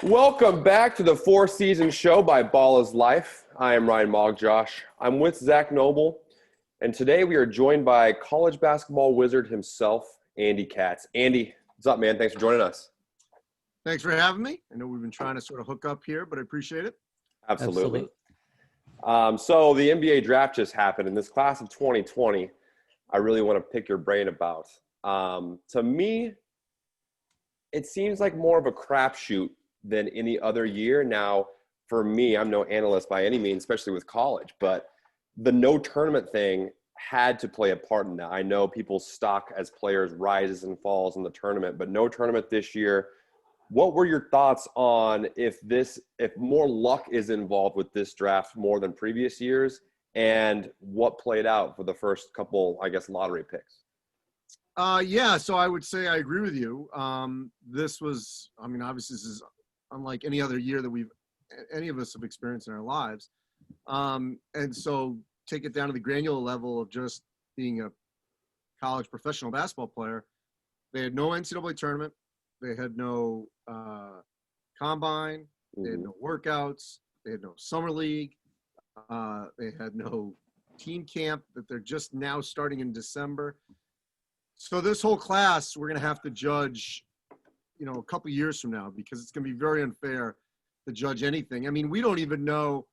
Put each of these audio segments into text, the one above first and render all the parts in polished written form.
Welcome back to the four-season show by BallisLife. I am Ryan Magdziarz. I'm with Zach Noble, and today we are joined by college basketball wizard himself, Andy Katz. Andy, what's up, man? Thanks for joining us. Thanks for having me. I know we've been trying to sort of hook up here, but I appreciate it. Absolutely. So the NBA draft just happened in this class of 2020. I really want to pick your brain about. To me, it seems like more of a crapshoot than any other year. Now, for me, I'm no analyst by any means, especially with college, but the no tournament thing had to play a part in that. I know people's stock as players rises and falls in the tournament, but no tournament this year. What were your thoughts on if more luck is involved with this draft more than previous years, and what played out for the first couple, I guess, lottery picks? So I would say I agree with you. Obviously this is unlike any other year that any of us have experienced in our lives. And so take it down to the granular level of just being a college professional basketball player. They had no NCAA tournament. They had no combine. They had no workouts. They had no summer league. They had no team camp that they're just now starting in December. So this whole class, we're going to have to judge, a couple years from now, because it's going to be very unfair to judge anything. I mean, we don't even know,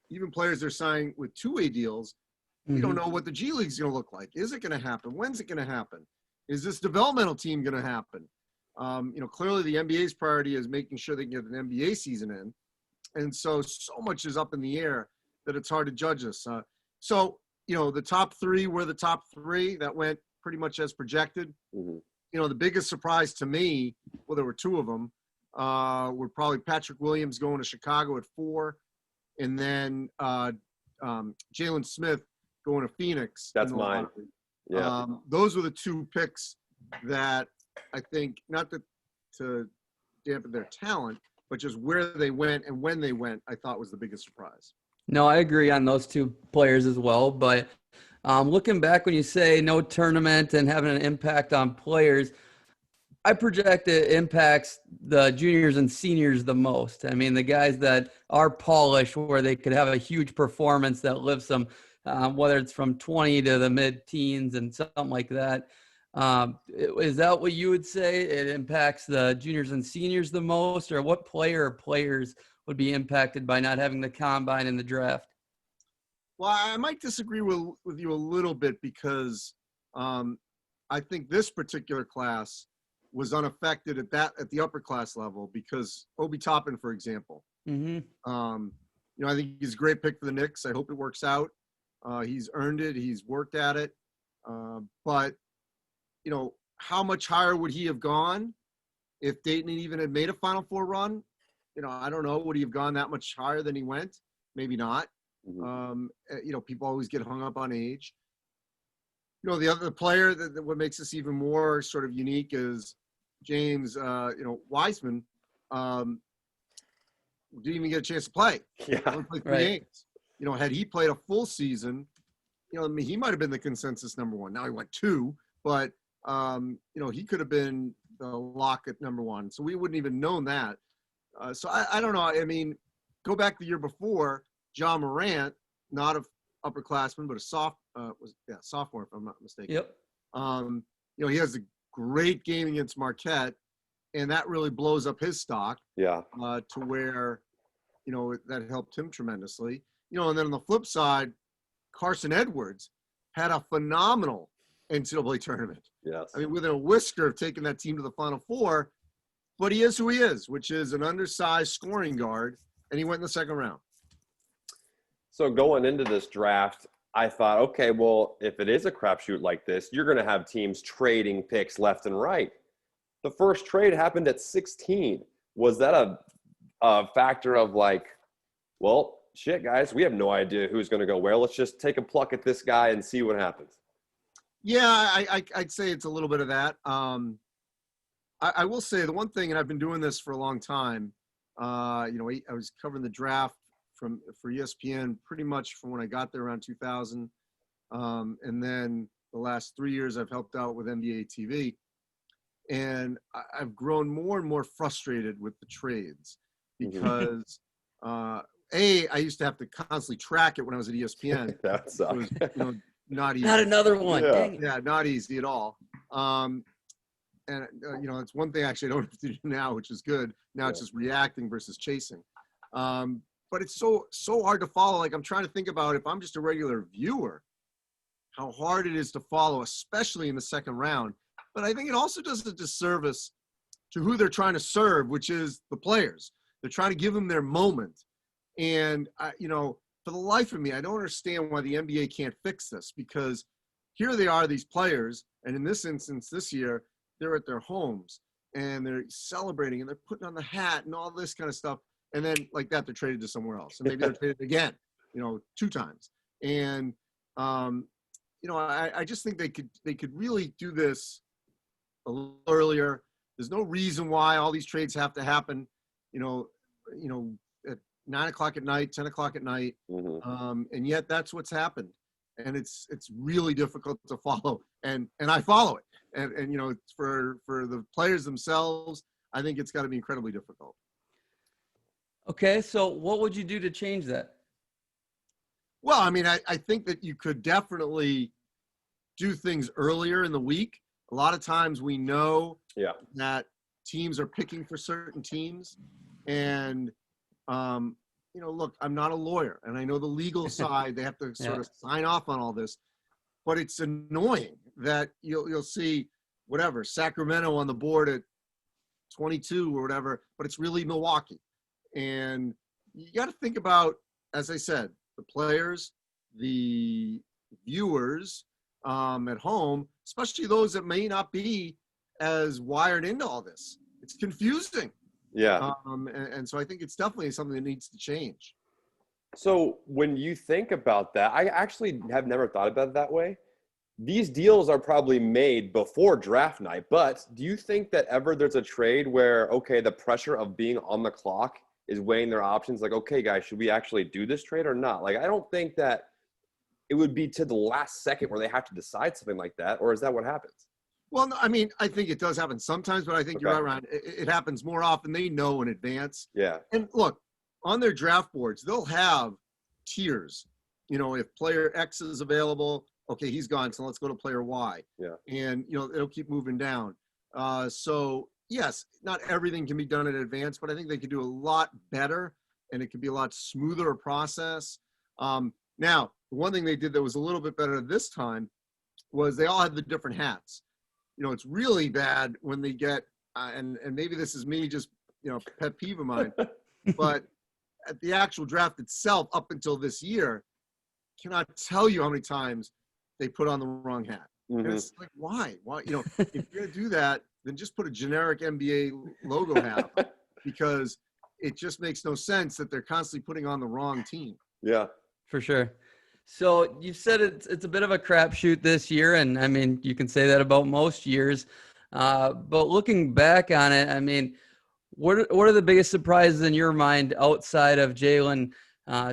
even players they're signing with two-way deals, we don't know what the G League's going to look like. Is it going to happen? When's it going to happen? Is this developmental team going to happen? Clearly the NBA's priority is making sure they can get an NBA season in. And so much is up in the air that it's hard to judge us. The top three were the top three that went pretty much as projected. The biggest surprise to me, well, there were two of them, were probably Patrick Williams going to Chicago at 4, and then Jalen Smith going to Phoenix. That's mine. Yeah. Those were the two picks that I think, not to dampen their talent, but just where they went and when they went, I thought was the biggest surprise. No, I agree on those two players as well, but looking back when you say no tournament and having an impact on players, I project it impacts the juniors and seniors the most. I mean, the guys that are polished where they could have a huge performance that lifts them, whether it's from 20 to the mid-teens and something like that. Is that what you would say? It impacts the juniors and seniors the most, or what player or players would be impacted by not having the combine and the draft? Well, I might disagree with you a little bit because I think this particular class was unaffected at the upper class level because Obi Toppin, for example, I think he's a great pick for the Knicks. I hope it works out. He's earned it. He's worked at it. But how much higher would he have gone if Dayton even had made a Final Four run? I don't know. Would he have gone that much higher than he went? Maybe not. People always get hung up on age. The other player that what makes this even more sort of unique is James, Wiseman, didn't even get a chance to play. Yeah, only played 3 games. Had he played a full season, he might have been the consensus number one. Now he went 2, but he could have been the lock at number 1. So we wouldn't even known that. So I don't know. I mean, go back the year before, John Morant, not an upperclassman, but a sophomore, if I'm not mistaken. Yep. He has a great game against Marquette, and that really blows up his stock. Yeah. To where, that helped him tremendously. And then on the flip side, Carson Edwards had a phenomenal NCAA tournament. Yes. I mean, within a whisker of taking that team to the Final Four, but he is who he is, which is an undersized scoring guard, and he went in the second round. So going into this draft, I thought, okay, well, if it is a crapshoot like this, you're going to have teams trading picks left and right. The first trade happened at 16. Was that a factor of like, well, shit, guys, we have no idea who's going to go where. Let's just take a pluck at this guy and see what happens. Yeah, I'd say it's a little bit of that. I will say the one thing, and I've been doing this for a long time, I was covering the draft for ESPN pretty much from when I got there around 2000. And then the last 3 years I've helped out with NBA TV. And I've grown more and more frustrated with the trades because, I used to have to constantly track it when I was at ESPN. That It sucks. was, not easy. Not another one. Yeah. Dang it. Yeah, not easy at all. And it's one thing actually I don't have to do now, which is good. Now it's just reacting versus chasing. But it's so hard to follow. Like, I'm trying to think about if I'm just a regular viewer, how hard it is to follow, especially in the second round. But I think it also does a disservice to who they're trying to serve, which is the players. They're trying to give them their moment. And, for the life of me, I don't understand why the NBA can't fix this, because here they are, these players, and in this instance this year, they're at their homes and they're celebrating and they're putting on the hat and all this kind of stuff. And then like that, they're traded to somewhere else. And maybe they're traded again, 2 times. And, I just think they could really do this a little earlier. There's no reason why all these trades have to happen, at 9 o'clock at night, 10 o'clock at night. And yet that's what's happened. And it's really difficult to follow. And I follow it. And for the players themselves, I think it's got to be incredibly difficult. Okay, so what would you do to change that? Well, I mean, I think that you could definitely do things earlier in the week. A lot of times we know that teams are picking for certain teams. And, look, I'm not a lawyer, and I know the legal side, they have to sort of sign off on all this. But it's annoying that you'll see whatever, Sacramento on the board at 22 or whatever, but it's really Milwaukee. And you got to think about, as I said, the players, the viewers at home, especially those that may not be as wired into all this. It's confusing. Yeah. And so I think it's definitely something that needs to change. So when you think about that, I actually have never thought about it that way. These deals are probably made before draft night, but do you think that ever there's a trade where, okay, the pressure of being on the clock is weighing their options? Like, okay, guys, should we actually do this trade or not? Like, I don't think that it would be to the last second where they have to decide something like that, or is that what happens? Well, no, I mean, I think it does happen sometimes, but I think you're right, Ryan. It happens more often. They know in advance. Yeah. And look, on their draft boards, they'll have tiers. If player X is available, okay, he's gone, so let's go to player Y. Yeah. And, it'll keep moving down. So, yes, not everything can be done in advance, but I think they could do a lot better, and it could be a lot smoother process. Now, the one thing they did that was a little bit better this time was they all had the different hats. It's really bad when they get, and maybe this is me just, pet peeve of mine, but at the actual draft itself up until this year, cannot tell you how many times they put on the wrong hat. And it's like, why? If you're going to do that, then just put a generic NBA logo hat on, because it just makes no sense that they're constantly putting on the wrong team. Yeah, for sure. So you said it's a bit of a crapshoot this year, and I mean, you can say that about most years. But looking back on it, I mean, what are the biggest surprises in your mind outside of Jalen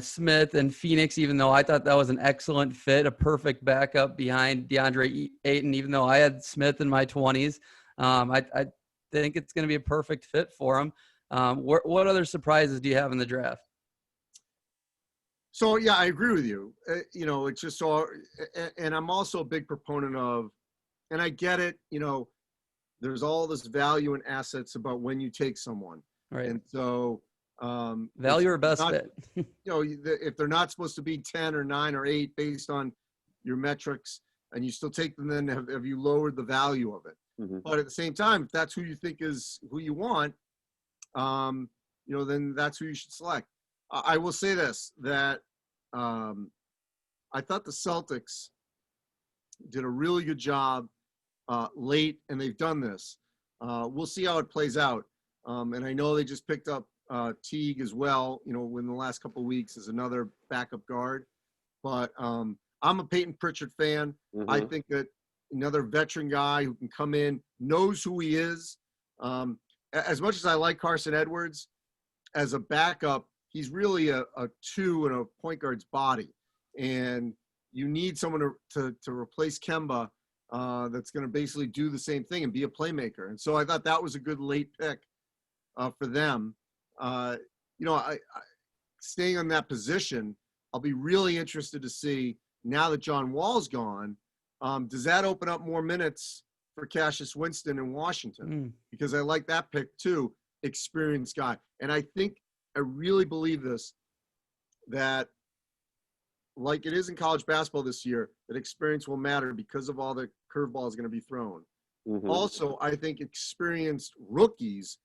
Smith and Phoenix? Even though I thought that was an excellent fit, a perfect backup behind DeAndre Ayton. Even though I had Smith in my 20s, I think it's going to be a perfect fit for him. What other surprises do you have in the draft? So, yeah, I agree with you. It's just all, and I'm also a big proponent of, and I get it, there's all this value and assets about when you take someone. Right. And so, value or best fit. If they're not supposed to be 10 or 9 or 8 based on your metrics, and you still take them, then have you lowered the value of it? Mm-hmm. But at the same time, if that's who you think is who you want, then that's who you should select. I will say this, that I thought the Celtics did a really good job late, and they've done this. We'll see how it plays out. And I know they just picked up Teague as well, in the last couple of weeks as another backup guard. But I'm a Peyton Pritchard fan. Mm-hmm. I think that another veteran guy who can come in, knows who he is. As much as I like Carson Edwards, as a backup, he's really a 2 in a point guard's body. And you need someone to replace Kemba that's going to basically do the same thing and be a playmaker. And so I thought that was a good late pick for them. Staying on that position, I'll be really interested to see now that John Wall's gone, does that open up more minutes for Cassius Winston in Washington? Because I like that pick too, experienced guy. And I really believe this, that like it is in college basketball this year, that experience will matter because of all the curveballs going to be thrown. Also, I think experienced rookies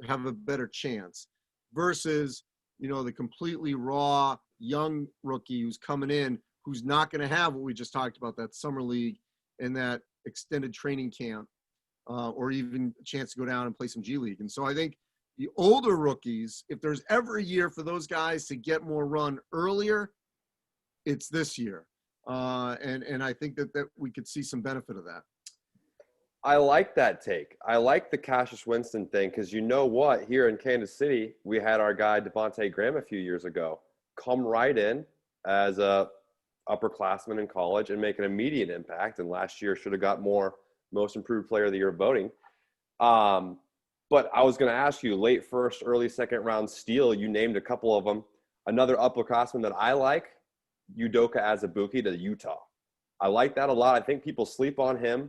have a better chance versus, the completely raw young rookie who's coming in, who's not going to have what we just talked about, that summer league and that extended training camp, or even a chance to go down and play some G League. And so I think the older rookies, if there's ever a year for those guys to get more run earlier, it's this year. And I think that we could see some benefit of that. I like that take. I like the Cassius Winston thing because you know what? Here in Kansas City, we had our guy Devontae Graham a few years ago come right in as a upperclassman in college and make an immediate impact. And last year should have got more Most Improved Player of the Year voting. But I was going to ask you, late first, early second round steal, you named a couple of them. Another upperclassman that I like, Udoka Azubuike to Utah. I like that a lot. I think people sleep on him.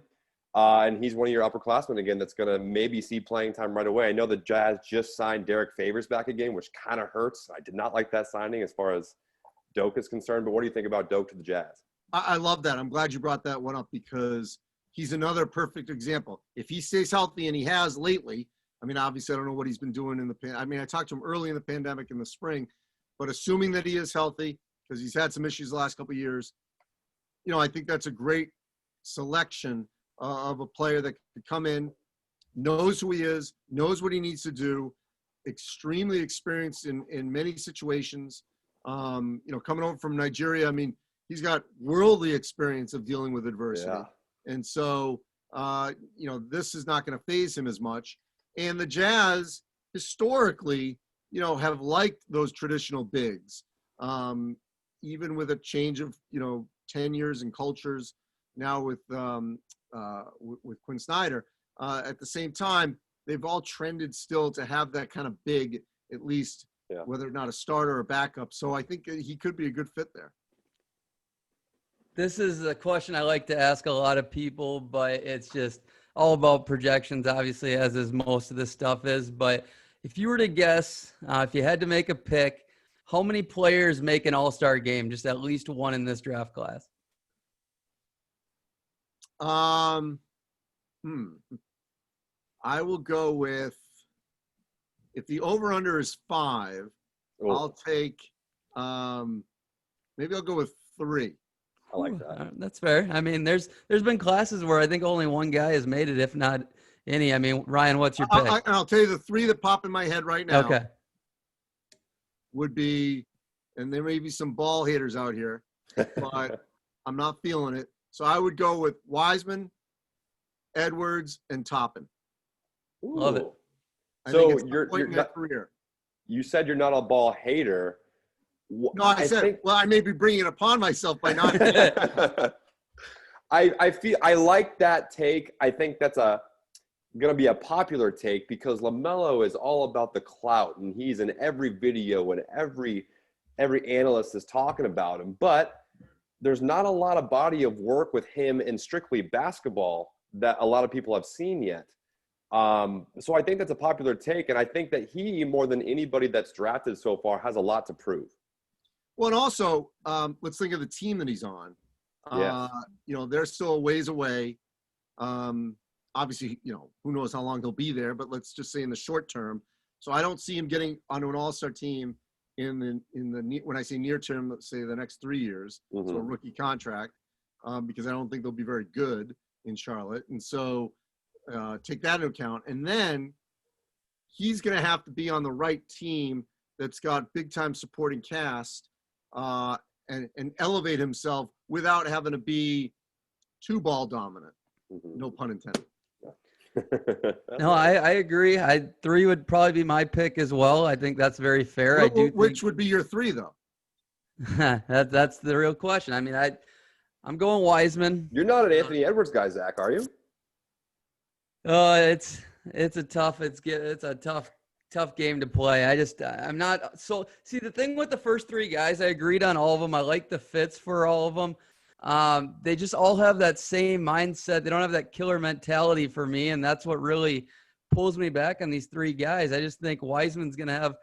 And he's one of your upperclassmen again that's going to maybe see playing time right away. I know the Jazz just signed Derek Favors back again, which kind of hurts. I did not like that signing as far as Doak is concerned. But what do you think about Doak to the Jazz? I love that. I'm glad you brought that one up because he's another perfect example. If he stays healthy, and he has lately, I mean, obviously, I don't know what he's been doing in I talked to him early in the pandemic in the spring, but assuming that he is healthy, because he's had some issues the last couple of years, I think that's a great selection of a player that could come in, knows who he is, knows what he needs to do, extremely experienced in many situations. Coming over from Nigeria, I mean, he's got worldly experience of dealing with adversity. Yeah. And so, this is not going to faze him as much. And the Jazz historically, have liked those traditional bigs, even with a change of, tenures and cultures now with Quinn Snyder. At the same time, they've all trended still to have that kind of big, at least, whether or not a starter or backup. So I think he could be a good fit there. This is a question I like to ask a lot of people, but it's just all about projections, obviously, as is most of this stuff is. But if you were to guess, if you had to make a pick, how many players make an all-star game? Just at least one in this draft class. I will go with, if the over-under is 5, I'll take, maybe I'll go with 3. I like that. That's fair. I mean, there's been classes where I think only one guy has made it, if not any. I mean, Ryan, what's your pick? I'll tell you the 3 that pop in my head right now. Okay. Would be, and there may be some ball haters out here, but I'm not feeling it. So I would go with Wiseman, Edwards, and Toppin. Love it. So you said you're not a ball hater. No, I may be bringing it upon myself by not. I like that take. I think that's going to be a popular take because LaMelo is all about the clout, and he's in every video and every analyst is talking about him. But there's not a lot of body of work with him in strictly basketball that a lot of people have seen yet. So I think that's a popular take, and I think that he, more than anybody that's drafted so far, has a lot to prove. Well, and also, let's think of the team that he's on. They're still a ways away. Obviously, who knows how long he'll be there, but let's just say in the short term. So I don't see him getting onto an all-star team in the when I say near term, let's say the next 3 years, so a rookie contract, because I don't think they'll be very good in Charlotte. And so take that into account. And then he's going to have to be on the right team that's got big-time supporting cast and elevate himself without having to be too ball dominant. No pun intended. No, I agree. 3 would probably be my pick as well. I think that's very fair. Which would be your 3 though? That's the real question. I mean, I'm going Wiseman. You're not an Anthony Edwards guy, Zach, are you? It's a tough game to play. I'm not so see the thing with the first three guys, I agreed on all of them. I like the fits for all of them. They just all have that same mindset. They don't have that killer mentality for me, and that's what really pulls me back on these three guys. I just think Wiseman's going to have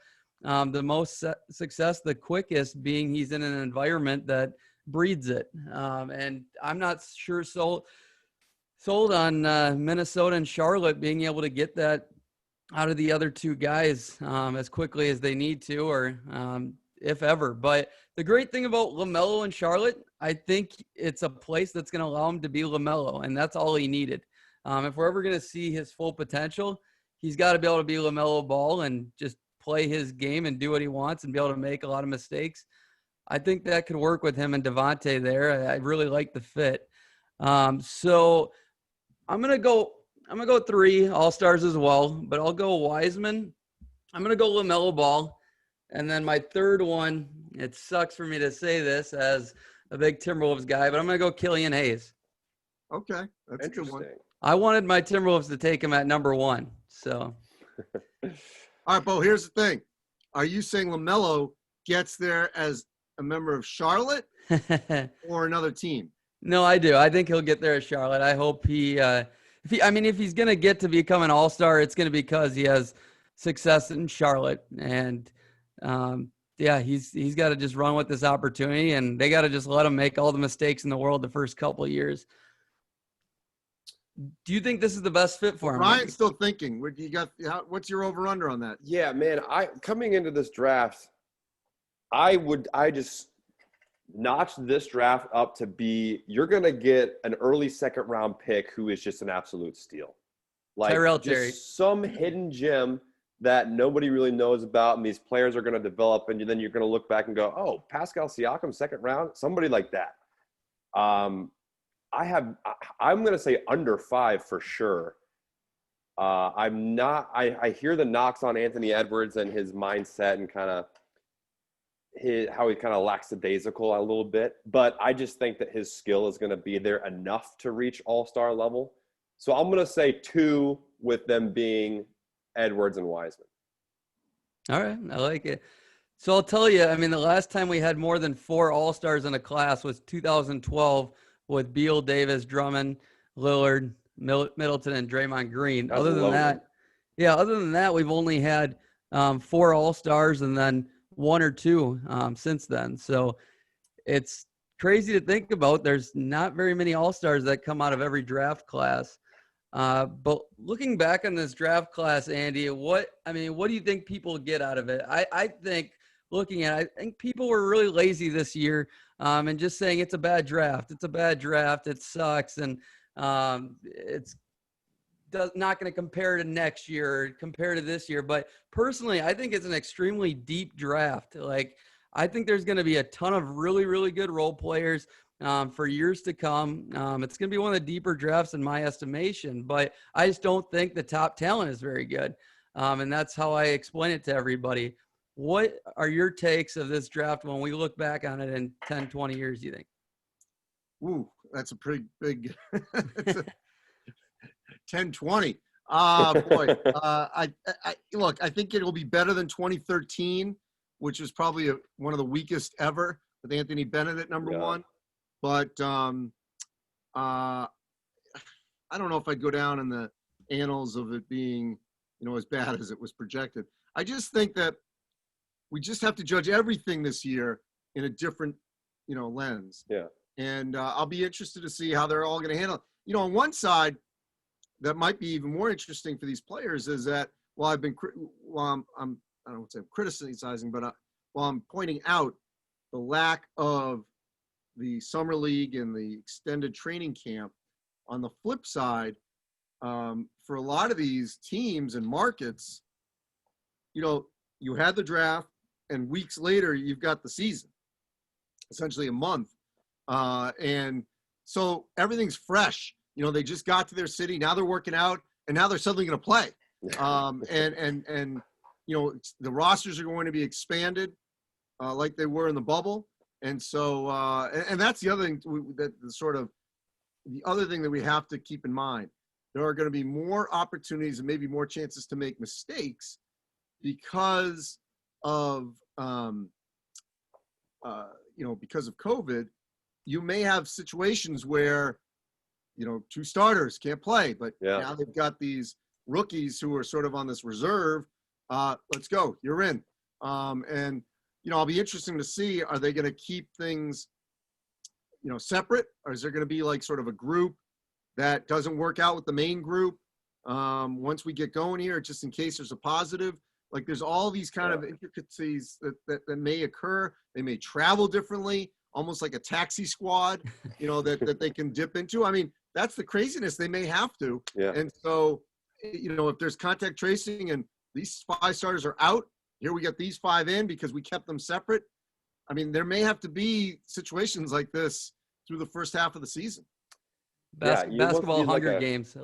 the most success, the quickest, being he's in an environment that breeds it. And I'm not sure sold on Minnesota and Charlotte being able to get that out of the other two guys as quickly as they need to, or if ever. But the great thing about LaMelo and Charlotte, I think it's a place that's going to allow him to be LaMelo, and that's all he needed. If we're ever going to see his full potential, he's got to be able to be LaMelo Ball and just play his game and do what he wants and be able to make a lot of mistakes. I think that could work with him and Devontae there. I really like the fit. So I'm gonna go 3 All-Stars as well, but I'll go Wiseman. I'm gonna go LaMelo Ball, and then my third one. It sucks for me to say this as a big Timberwolves guy, but I'm gonna go Killian Hayes. Okay, that's a good one. I wanted my Timberwolves to take him at number 1. So, all right, Bo. Here's the thing: are you saying LaMelo gets there as a member of Charlotte or another team? No, I do. I think he'll get there at Charlotte. I hope if he's going to get to become an all-star, it's going to be because he has success in Charlotte. And, he's got to just run with this opportunity, and they got to just let him make all the mistakes in the world the first couple of years. Do you think this is the best fit for him? Ryan's still thinking. What's your over-under on that? Yeah, man. Coming into this draft, I just notch this draft up to be, you're going to get an early second round pick who is just an absolute steal. Like Tyrell just Terry. Some hidden gem that nobody really knows about, and these players are going to develop, and then you're going to look back and go, oh, Pascal Siakam, second round, somebody like that. I'm going to say under 5 for sure. I hear the knocks on Anthony Edwards and his mindset and how he kind of lackadaisical a little bit, but I just think that his skill is going to be there enough to reach all-star level. So I'm going to say 2, with them being Edwards and Wiseman. All right. I like it. So I'll tell you, the last time we had more than 4 all-stars in a class was 2012 with Beal, Davis, Drummond, Lillard, Middleton, and Draymond Green. Other than that, we've only had 4 all-stars and then 1 or 2 since then. So it's crazy to think about. There's not very many all-stars that come out of every draft class. But looking back on this draft class, Andy, what do you think people get out of it? I think people were really lazy this year and just saying it's a bad draft. It's a bad draft. It sucks. And it's not going to compare to next year or compare to this year. But personally, I think it's an extremely deep draft. Like, I think there's going to be a ton of really, really good role players for years to come. It's going to be one of the deeper drafts in my estimation, but I just don't think the top talent is very good. And that's how I explain it to everybody. What are your takes of this draft when we look back on it in 10, 20 years, you think? Ooh, that's a pretty big 10, 20. Boy. I think it'll be better than 2013, which was probably one of the weakest ever with Anthony Bennett at number 1. But I don't know if I'd go down in the annals of it being, as bad as it was projected. I just think that we just have to judge everything this year in a different, lens. Yeah. And I'll be interested to see how they're all going to handle it. On one side, that might be even more interesting for these players is that I don't want to say I'm criticizing, but while I'm pointing out the lack of the summer league and the extended training camp, on the flip side, for a lot of these teams and markets, you had the draft and weeks later you've got the season, essentially a month. And so everything's fresh. They just got to their city. Now they're working out and now they're suddenly going to play. And the rosters are going to be expanded like they were in the bubble. And so, and that's the other thing that the other thing that we have to keep in mind. There are going to be more opportunities and maybe more chances to make mistakes because of, because of COVID. You may have situations where, 2 starters can't play, but now they've got these rookies who are sort of on this reserve. Let's go, you're in. And I'll be interesting to see, are they going to keep things, separate, or is there going to be like sort of a group that doesn't work out with the main group once we get going here, just in case there's a positive? Like, there's all these kind of intricacies that may occur. They may travel differently, almost like a taxi squad, that they can dip into. I mean, that's the craziness. They may have to. Yeah. And so, if there's contact tracing and these 5 starters are out, here we get these 5 in because we kept them separate. I mean, there may have to be situations like this through the first half of the season. Basketball Hunger Games,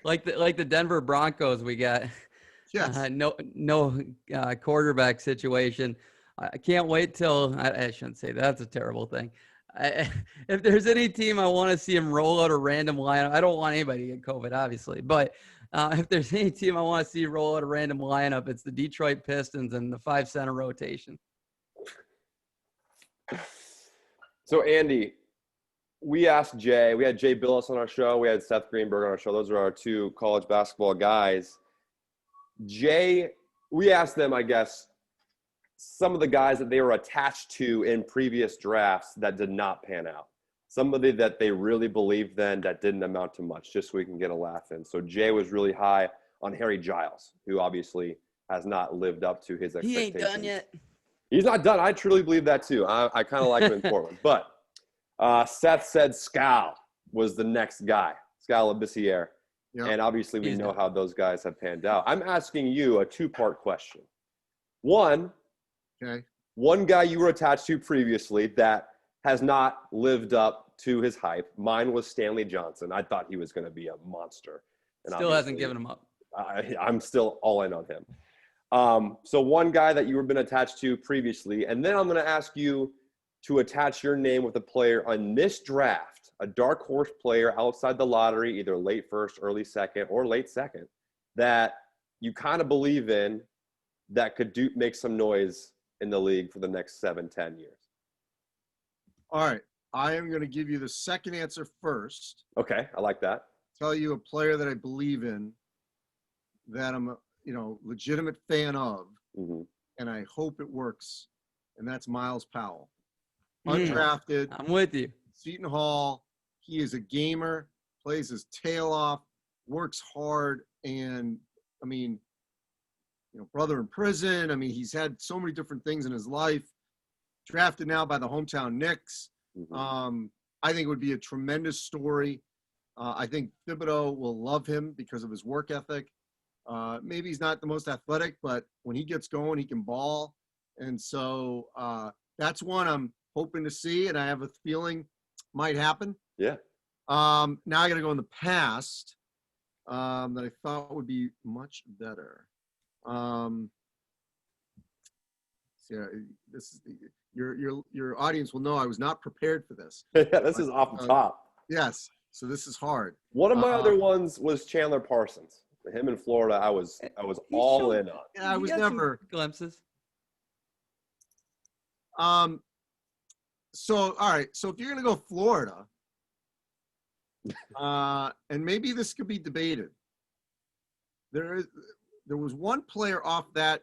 like the Denver Broncos we got. Yes. No quarterback situation. I can't wait till I shouldn't say that. That's a terrible thing. If there's any team I want to see him roll out a random lineup, I don't want anybody to get COVID, obviously, but if there's any team I want to see roll out a random lineup, it's the Detroit Pistons and the 5 center rotation. So, Andy, we asked Jay. We had Jay Billis on our show. We had Seth Greenberg on our show. Those are our 2 college basketball guys. Jay, we asked them, I guess, some of the guys that they were attached to in previous drafts that did not pan out. Somebody that they really believed then that didn't amount to much, just so we can get a laugh in. So Jay was really high on Harry Giles, who obviously has not lived up to his expectations. He ain't done yet. He's not done. I truly believe that too. I kind of like him in Portland. But Seth said Scal was the next guy, Scal Labissiere. Yep. And obviously we know how those guys have panned out. I'm asking you a 2-part question. One guy you were attached to previously that has not lived up to his hype. Mine was Stanley Johnson. I thought he was going to be a monster. And still hasn't given him up. I'm still all in on him. So one guy that you were been attached to previously, and then I'm going to ask you to attach your name with a player on this draft, a dark horse player outside the lottery, either late first, early second, or late second, that you kind of believe in that could make some noise in the league for the next 7-10 years. All right. I am going to give you the second answer first. Okay. I like that. Tell you a player that I believe in, that I'm a legitimate fan of, and I hope it works, and that's Miles Powell. Undrafted. I'm with you. Seton Hall. He is a gamer, plays his tail off, works hard, and brother in prison. He's had so many different things in his life. Drafted now by the hometown Knicks. I think it would be a tremendous story. I think Thibodeau will love him because of his work ethic. Maybe he's not the most athletic, but when he gets going, he can ball. And so that's one I'm hoping to see, and I have a feeling might happen. Yeah. Now I got to go in the past that I thought would be much better. This is your audience will know I was not prepared for this. This is off the top. Yes. So this is hard. One of my other ones was Chandler Parsons. Him in Florida, I was all in on. Yeah, I was never glimpses. So all right. So if you're gonna go Florida, and maybe this could be debated. There was one player off that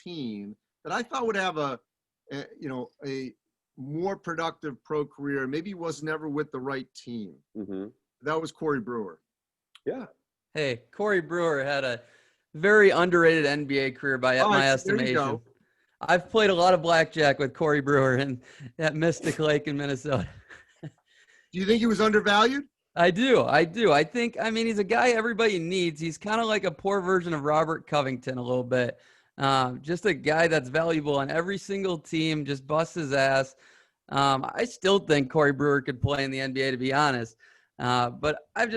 team that I thought would have a more productive pro career. Maybe he was never with the right team. That was Corey Brewer. Yeah. Hey, Corey Brewer had a very underrated NBA career by my estimation. I've played a lot of blackjack with Corey Brewer at Mystic Lake in Minnesota. Do you think he was undervalued? I do. I think, he's a guy everybody needs. He's kind of like a poor version of Robert Covington a little bit. Just a guy that's valuable on every single team, just busts his ass. I still think Corey Brewer could play in the NBA, to be honest. But I've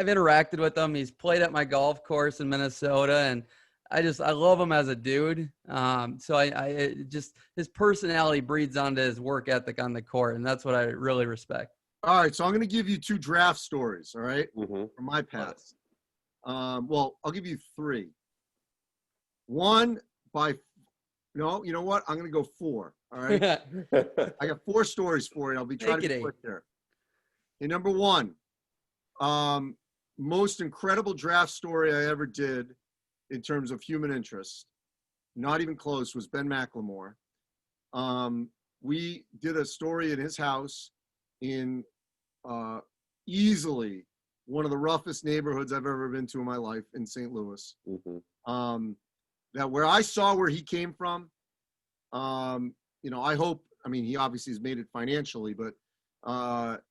interacted with him. He's played at my golf course in Minnesota, and I love him as a dude. So it just his personality breeds onto his work ethic on the court, and that's what I really respect. All right, so I'm going to give you 2 draft stories, all right, Mm-hmm. from my past. Well, I'll give you 3. One by – no, you know what? I'm going to go 4, all right? I got 4 stories for you. I'll be trying to be quick here. Okay, number 1, most incredible draft story I ever did in terms of human interest, not even close, was Ben McLemore. We did a story in his house in easily one of the roughest neighborhoods I've ever been to in my life in St. Louis. Mm-hmm. That where I saw where he came from, you know, I mean, he obviously has made it financially, but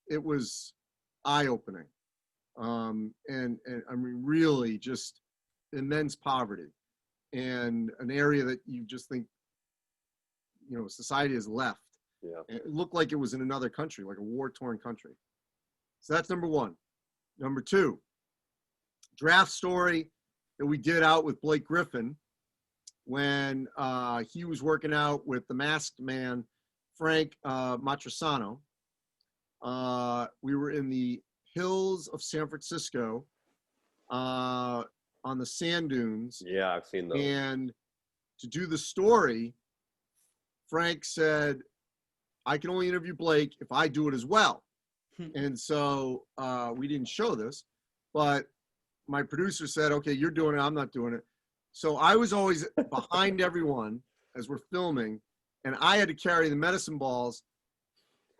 it was eye-opening. And I mean, really just immense poverty and an area that you just think, you know, society has left. Yeah. It looked like it was in another country, like a war-torn country. So that's number 1. Number 2, draft story that we did out with Blake Griffin when he was working out with the masked man, Frank Matrasano. We were in the hills of San Francisco on the sand dunes. Yeah, I've seen those. And to do the story, Frank said, I can only interview Blake if I do it as well. And so we didn't show this, but my producer said, okay, you're doing it, I'm not doing it. So I was always behind everyone as we're filming, and I had to carry the medicine balls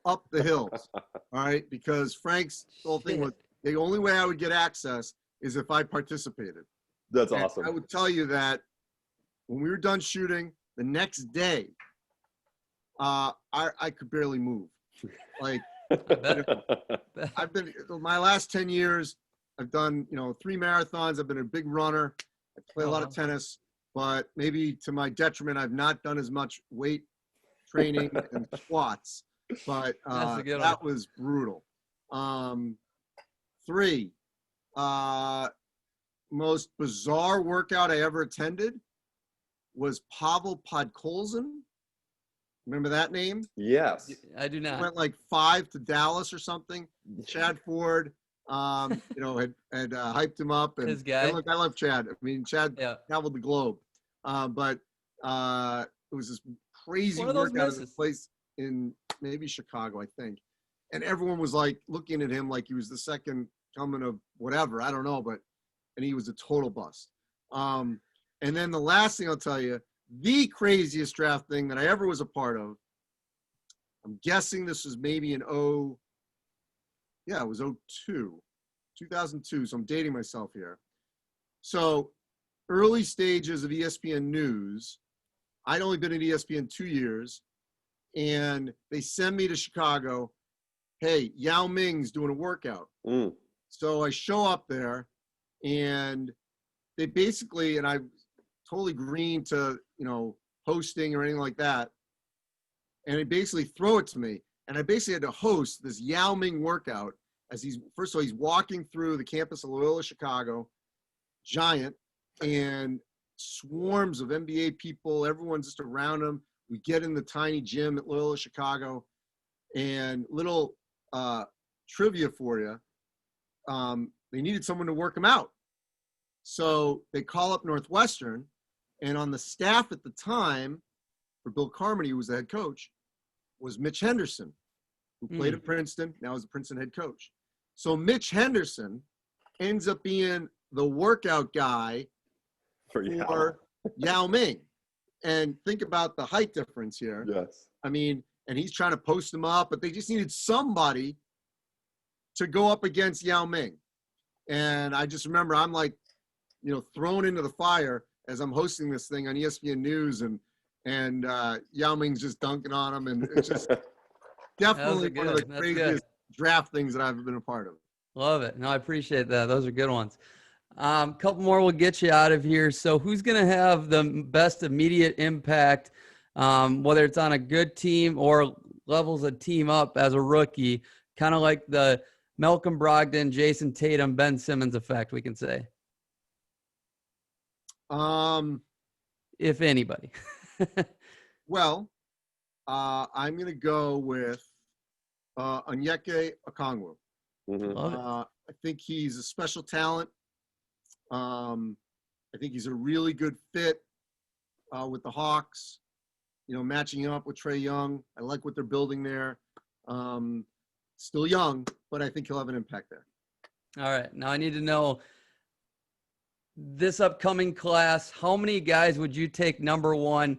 up the hills, all right? Because Frank's whole thing was the only way I would get access is if I participated. That's And awesome. I would tell you that when we were done shooting, the next day, I could barely move. Like, I've been, my last 10 years, I've done, you know, 3 marathons. I've been a big runner. I play a lot of tennis, but maybe to my detriment, I've not done as much weight training and squats, but that was brutal. 3, most bizarre workout I ever attended was Pavel Podkolzin. Remember that name? Yes. I do not. Went like 5 to Dallas or something. Chad Ford, you know, had hyped him up. And, his guy. and look, I love Chad. I mean, Chad traveled the globe. But it was this crazy workout in a place in maybe Chicago, I think. And everyone was like looking at him like he was the second coming of whatever. I don't know, and he was a total bust. And then the last thing I'll tell you, the craziest draft thing that I ever was a part of, I'm guessing this was maybe in it was 2002. So I'm dating myself here. So early stages of ESPN News, I'd only been at ESPN 2 years, and they send me to Chicago. Hey, Yao Ming's doing a workout. So I show up there, and they basically, and I totally green to, you know, hosting or anything like that. And they basically throw it to me. And I basically had to host this Yao Ming workout as first of all, he's walking through the campus of Loyola Chicago, giant, and swarms of NBA people. Everyone's just around him. We get in the tiny gym at Loyola Chicago, and little trivia for you. They needed someone to work him out. So they call up Northwestern, and on the staff at the time for Bill Carmody, who was the head coach, was Mitch Henderson, who played at Princeton, now is the Princeton head coach. So Mitch Henderson ends up being the workout guy for Yao Ming. And think about the height difference here. Yes. I mean, and he's trying to post him up, but they just needed somebody to go up against Yao Ming. And I just remember I'm like, you know, thrown into the fire as I'm hosting this thing on ESPN News, and Yao Ming's just dunking on him, and it's just definitely one of the craziest draft things that I've been a part of. Love it. No, I appreciate that. Those are good ones. Couple more will get you out of here. So who's going to have the best immediate impact, whether it's on a good team or levels a team up as a rookie, kind of like the Malcolm Brogdon, Jason Tatum, Ben Simmons effect, we can say? if anybody? Well, I'm going to go with Onyeka Okongwu. Mhm. Love it. I think he's a special talent. I think he's a really good fit with the Hawks. You know, matching up with Trae Young. I like what they're building there. Still young, but I think he'll have an impact there. All right. Now I need to know this upcoming class, how many guys would you take number one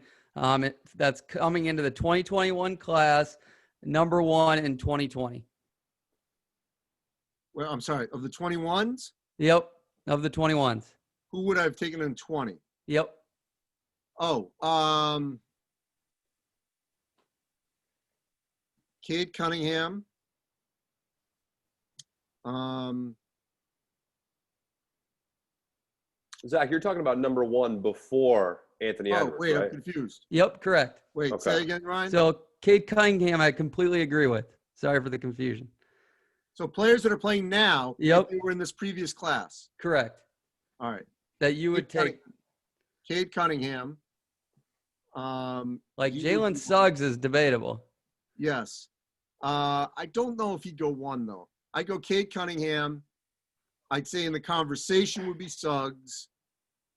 that's coming into the 2021 class, number one in 2020? Well, I'm sorry, of the 21s, Yep. Of the 21s. who would I have taken in 20? Yep. Oh, Cade Cunningham. Zach, you're talking about number one before Anthony Oh, Edwards, wait, right? I'm confused. Yep. Correct. Wait, Okay. say again, Ryan. So Cade Cunningham, I completely agree with. Sorry for the confusion. So players that are playing now, Yep. if they were in this previous class. Correct. All right. That you would take. Cade Cunningham. Like he Jalen would be- Suggs is debatable. Yes. I don't know if he'd go one, though. I'd go Cade Cunningham. I'd say in the conversation would be Suggs.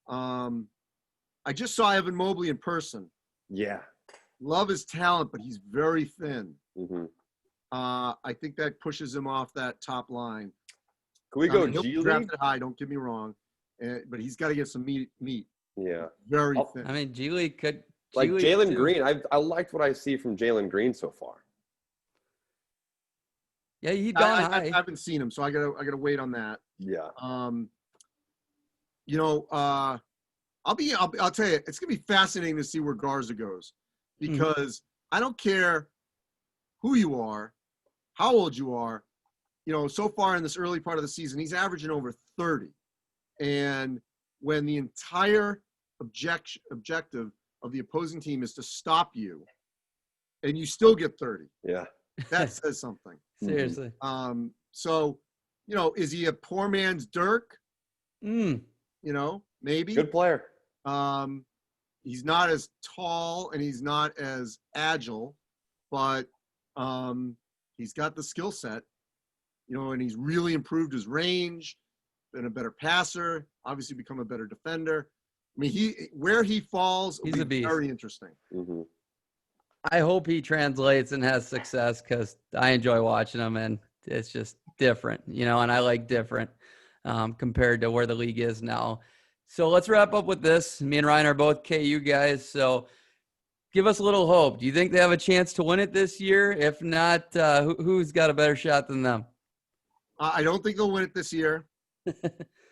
I just saw Evan Mobley in person. Yeah. Love his talent, but he's very thin. Mhm. I think that pushes him off that top line. Can we go he'll be G League? drafted high, don't get me wrong. But he's got to get some meat. Yeah. Very Oh, thin. I mean, G League could. Like G League Jalen too. Green, I liked what I see from Jalen Green so far. Yeah, he'd gone high. I haven't seen him, so I gotta wait on that. Yeah. You know, I'll tell you, it's gonna be fascinating to see where Garza goes, because I don't care who you are, how old you are. You know, so far in this early part of the season, he's averaging over 30, and when the entire objective of the opposing team is to stop you, and you still get 30, Yeah. that says something. Seriously. So, you know, is he a poor man's Dirk? You know, maybe. Good player. He's not as tall and he's not as agile, but he's got the skill set, you know, and he's really improved his range, been a better passer, obviously become a better defender. I mean, where he falls will He's a be beast. very interesting. Mm-hmm. I hope he translates and has success, because I enjoy watching him, and it's just different, you know, and I like different compared to where the league is now. So let's wrap up with this. Me and Ryan are both KU guys, so give us a little hope. Do you think they have a chance to win it this year? If not, who's got a better shot than them? I don't think they'll win it this year.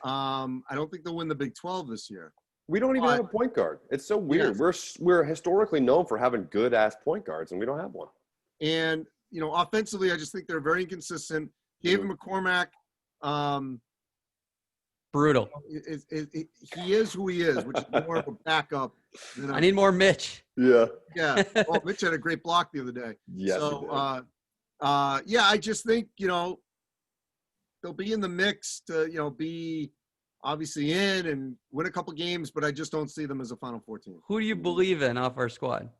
I don't think they'll win the Big 12 this year. We don't even have a point guard. It's so weird. We're historically known for having good ass point guards, and we don't have one. And, you know, offensively, I just think they're very inconsistent. David McCormack, Brutal. he is who he is, which is more of a backup. I need more Mitch. Yeah. Yeah. Well, Mitch had a great block the other day. Yes. So, yeah, I just think, you know, they'll be in the mix to, you know, be obviously in and win a couple games, but I just don't see them as a Final Four team. Who do you believe in off our squad?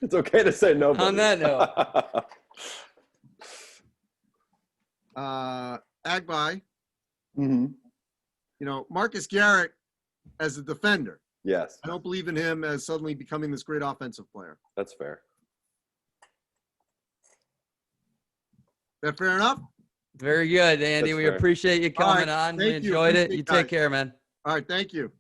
It's okay to say no. On that note. Agbai, Mm-hmm. you know, Marcus Garrett as a defender. Yes, I don't believe in him as suddenly becoming this great offensive player. that's fair. Is that fair enough? Very good, Andy. That's We fair. appreciate you coming on. We thank you. enjoyed it. Appreciate You it, take guys. care, man. All right. Thank you.